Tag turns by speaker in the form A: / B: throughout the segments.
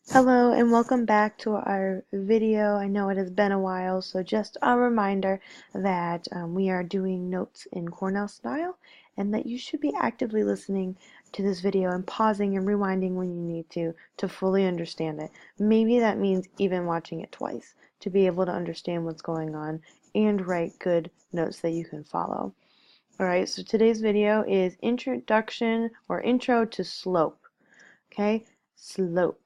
A: Hello and welcome back to our video. I know it has been a while, so just a reminder that we are doing notes in Cornell style and that you should be actively listening to this video and pausing and rewinding when you need to fully understand it. Maybe that means even watching it twice to be able to understand what's going on and write good notes that you can follow. Alright, so today's video is introduction or intro to slope. Okay, slope.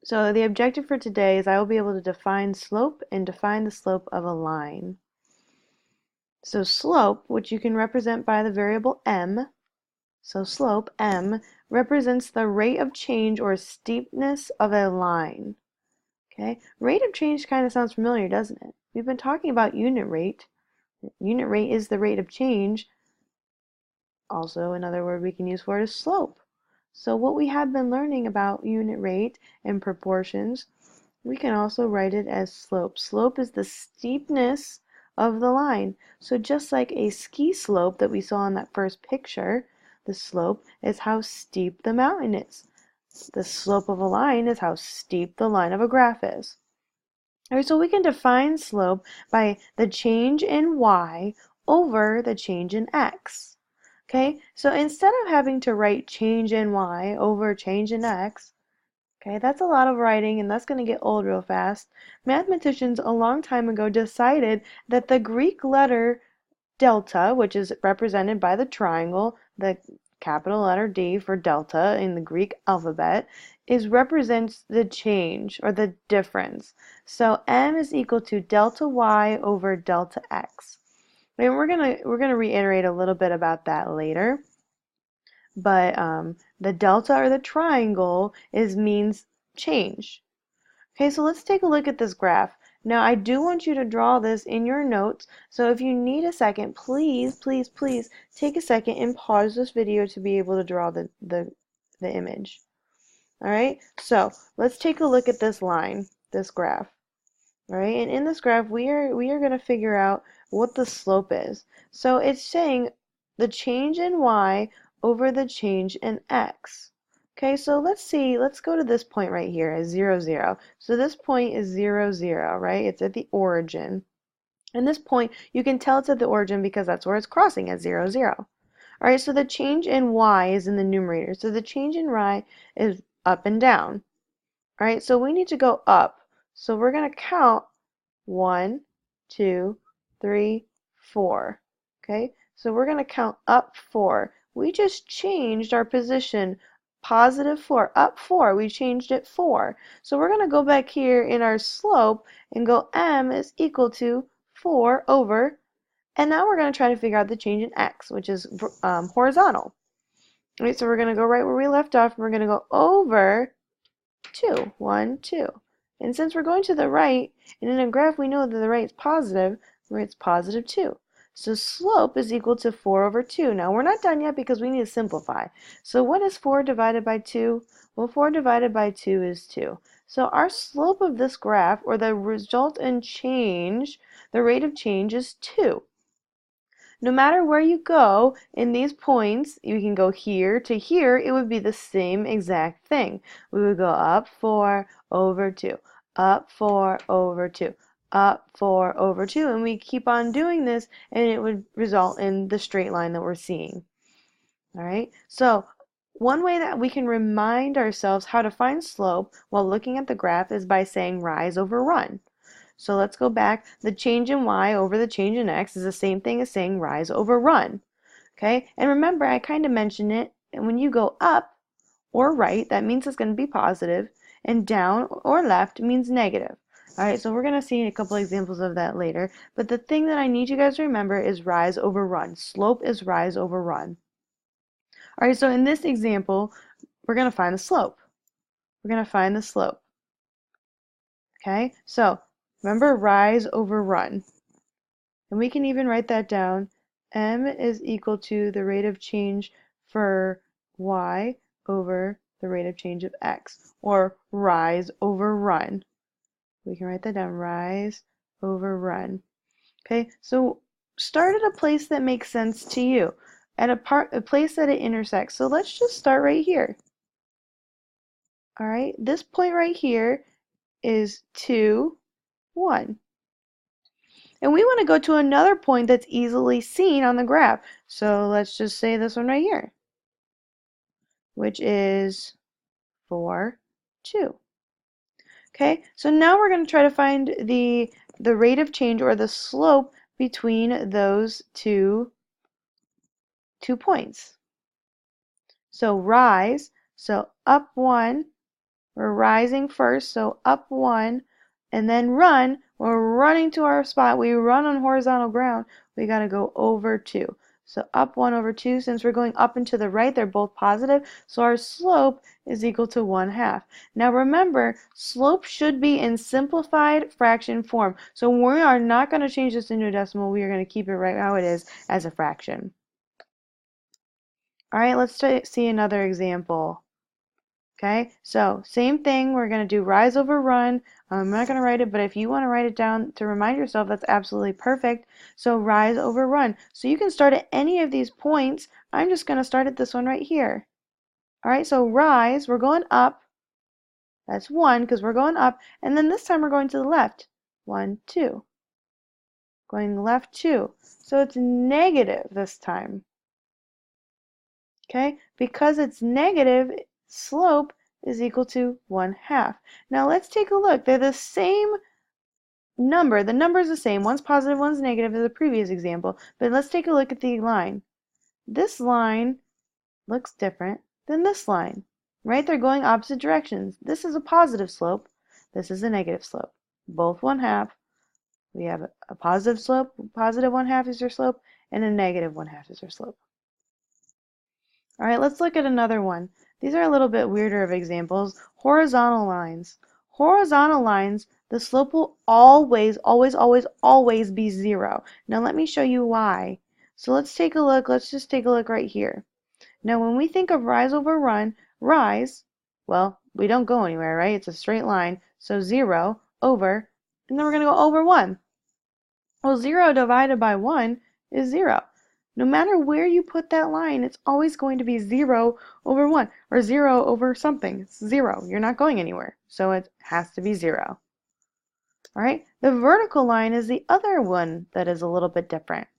A: So the objective for today is I will be able to define slope and define the slope of a line. So slope, which you can represent by the variable m, so slope, m, represents the rate of change or steepness of a line. Okay, rate of change kind of sounds familiar, doesn't it? We've been talking about unit rate. Unit rate is the rate of change. Also, another word we can use for it is slope. So what we have been learning about unit rate and proportions, we can also write it as slope. Slope is the steepness of the line. So just like a ski slope that we saw in that first picture, the slope is how steep the mountain is. The slope of a line is how steep the line of a graph is. All right, so we can define slope by the change in y over the change in x. Okay, so instead of having to write change in y over change in x, okay, that's a lot of writing and that's going to get old real fast. Mathematicians a long time ago decided that the Greek letter delta, which is represented by the triangle, the capital letter D for delta in the Greek alphabet, represents the change or the difference. So m is equal to delta y over delta x. And we're gonna reiterate a little bit about that later. But the delta or the triangle means change. Okay, so let's take a look at this graph. Now I do want you to draw this in your notes, so if you need a second, please, please, please take a second and pause this video to be able to draw the image. Alright, so let's take a look at this line, this graph. Alright, and in this graph we are going to figure out what the slope is. So it's saying the change in y over the change in x. Okay, so let's go to this point right here as 0, 0. So this point is 0, 0, right? It's at the origin. And this point, you can tell it's at the origin because that's where it's crossing at 0, 0. Alright, so the change in y is in the numerator. So the change in y is up and down. Alright, so we need to go up. So we're going to count 1, 2, 3, 4. Okay, so we're going to count up 4. We just changed our position. Positive 4, up 4. We changed it 4. So we're going to go back here in our slope and go m is equal to 4 over, and now we're going to try to figure out the change in x, which is horizontal. All right, so we're going to go right where we left off, and we're going to go over 2, 1, 2. And since we're going to the right, and in a graph we know that the right is positive, where it's positive 2. So slope is equal to 4 over 2. Now we're not done yet because we need to simplify. So what is 4 divided by 2? Well, 4 divided by 2 is 2. So our slope of this graph, or the result in change, the rate of change is 2. No matter where you go in these points, you can go here to here, it would be the same exact thing. We would go up 4 over 2, up 4 over 2, up 4 over 2, and we keep on doing this, and it would result in the straight line that we're seeing. All right, so one way that we can remind ourselves how to find slope while looking at the graph is by saying rise over run. So let's go back. The change in y over the change in x is the same thing as saying rise over run. Okay, and remember I kind of mentioned it, and when you go up or right, that means it's going to be positive, and down or left means negative. Alright, so we're going to see a couple examples of that later, but the thing that I need you guys to remember is rise over run. Slope is rise over run. Alright, so in this example, we're going to find the slope. We're going to find the slope. Okay, so remember rise over run. And we can even write that down. M is equal to the rate of change for y over the rate of change of x, or rise over run. We can write that down, rise over run. Okay, so start at a place that makes sense to you, at a place that it intersects. So let's just start right here. All right, this point right here is 2, 1. And we want to go to another point that's easily seen on the graph. So let's just say this one right here, which is 4, 2. Okay, so now we're going to try to find the rate of change or the slope between those two points. So rise, so up 1, we're rising first, so up 1, and then run, we're running to our spot, we run on horizontal ground, we got to go over 2. So up 1 over 2, since we're going up and to the right, they're both positive, so our slope is equal to 1/2. Now remember, slope should be in simplified fraction form, so we are not going to change this into a decimal, we are going to keep it right how it is as a fraction. Alright, let's see another example. Okay, so same thing, we're going to do rise over run. I'm not going to write it, but if you want to write it down to remind yourself, that's absolutely perfect. So rise over run. So you can start at any of these points. I'm just going to start at this one right here. Alright, so rise, we're going up. That's 1 because we're going up. And then this time we're going to the left. 1, 2. Going left 2. So it's negative this time. Okay, because it's negative, slope is equal to 1/2. Now let's take a look. They're the same number. The number is the same. One's positive, one's negative as the previous example. But let's take a look at the line. This line looks different than this line, right? They're going opposite directions. This is a positive slope. This is a negative slope. Both 1/2. We have a positive slope. Positive 1/2 is your slope, and a negative 1/2 is your slope. All right, let's look at another one. These are a little bit weirder of examples. Horizontal lines. Horizontal lines, the slope will always, always, always, always be 0. Now let me show you why. So let's take a look. Let's just take a look right here. Now when we think of rise over run, rise, well, we don't go anywhere, right? It's a straight line. So 0 over, and then we're going to go over 1. Well, 0 divided by 1 is 0. No matter where you put that line, it's always going to be 0 over 1, or 0 over something. It's 0. You're not going anywhere, so it has to be 0. All right, the vertical line is the other one that is a little bit different.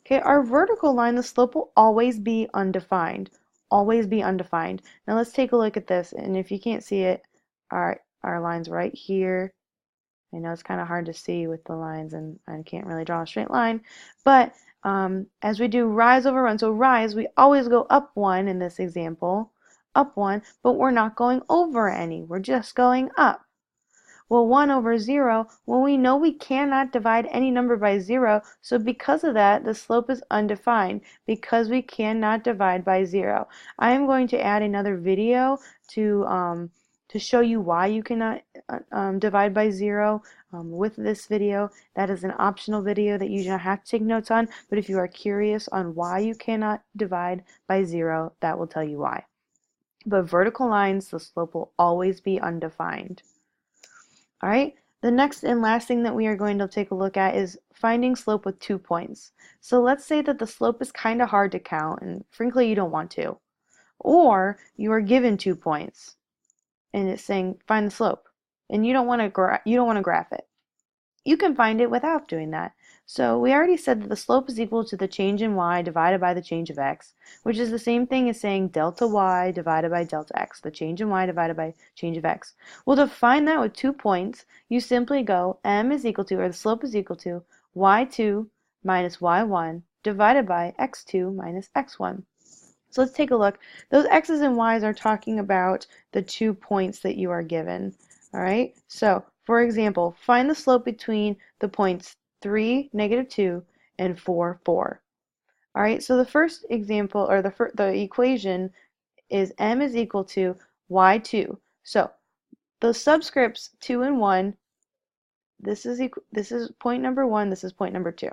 A: Okay, our vertical line, the slope will always be undefined. Always be undefined. Now let's take a look at this, and if you can't see it, our line's right here. I know it's kind of hard to see with the lines, and I can't really draw a straight line, but as we do rise over run, so rise, we always go up 1 in this example, up 1, but we're not going over any, we're just going up. Well, 1 over 0, well, we know we cannot divide any number by 0, so because of that, the slope is undefined, because we cannot divide by 0. I am going to add another video to show you why you cannot divide by 0 with this video. That is an optional video that you don't have to take notes on, but if you are curious on why you cannot divide by 0, that will tell you why. But vertical lines, the slope will always be undefined. All right, the next and last thing that we are going to take a look at is finding slope with 2 points. So let's say that the slope is kind of hard to count, and frankly you don't want to. Or you are given 2 points, and it's saying find the slope, and you don't want to graph it. You can find it without doing that. So we already said that the slope is equal to the change in y divided by the change of x, which is the same thing as saying delta y divided by delta x, the change in y divided by change of x. Well, to find that with 2 points, you simply go m is equal to, or the slope is equal to, y2 minus y1 divided by x2 minus x1. So let's take a look. Those x's and y's are talking about the 2 points that you are given. All right, so for example, find the slope between the points 3, -2, and 4, 4. All right, so the first example, or the equation is m is equal to y2. So the subscripts 2 and 1, this is point number 1, this is point number 2.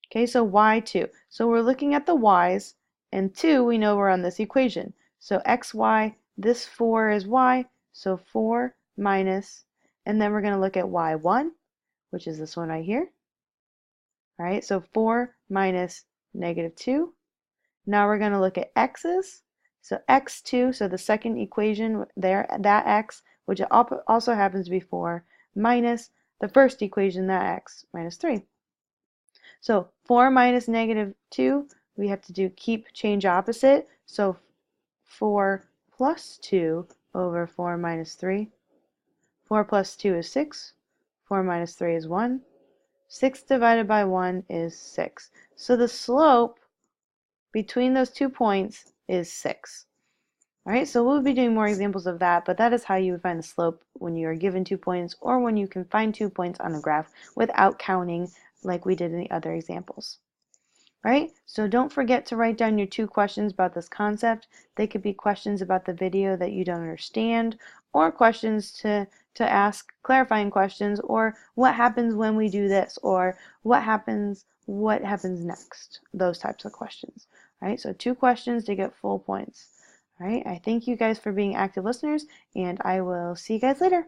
A: Okay, so y2. So we're looking at the y's, and 2 we know we're on this equation. So xy, this 4 is y, so 4 minus, and then we're going to look at y1, which is this one right here. All right, so 4 minus -2. Now we're going to look at x's. So x2, so the second equation there, that x, which also happens to be 4, minus the first equation, that x, minus 3. So 4 minus negative 2, we have to keep change opposite. So 4 plus 2 over 4 minus 3. 4 plus 2 is 6. 4 minus 3 is 1. 6 divided by 1 is 6. So the slope between those 2 points is 6. All right, so we'll be doing more examples of that, but that is how you would find the slope when you are given 2 points or when you can find 2 points on a graph without counting like we did in the other examples. All right, so don't forget to write down your 2 questions about this concept. They could be questions about the video that you don't understand, or questions to ask clarifying questions, or what happens when we do this, or what happens next, those types of questions. All right, so 2 questions to get full points. All right, I thank you guys for being active listeners, and I will see you guys later.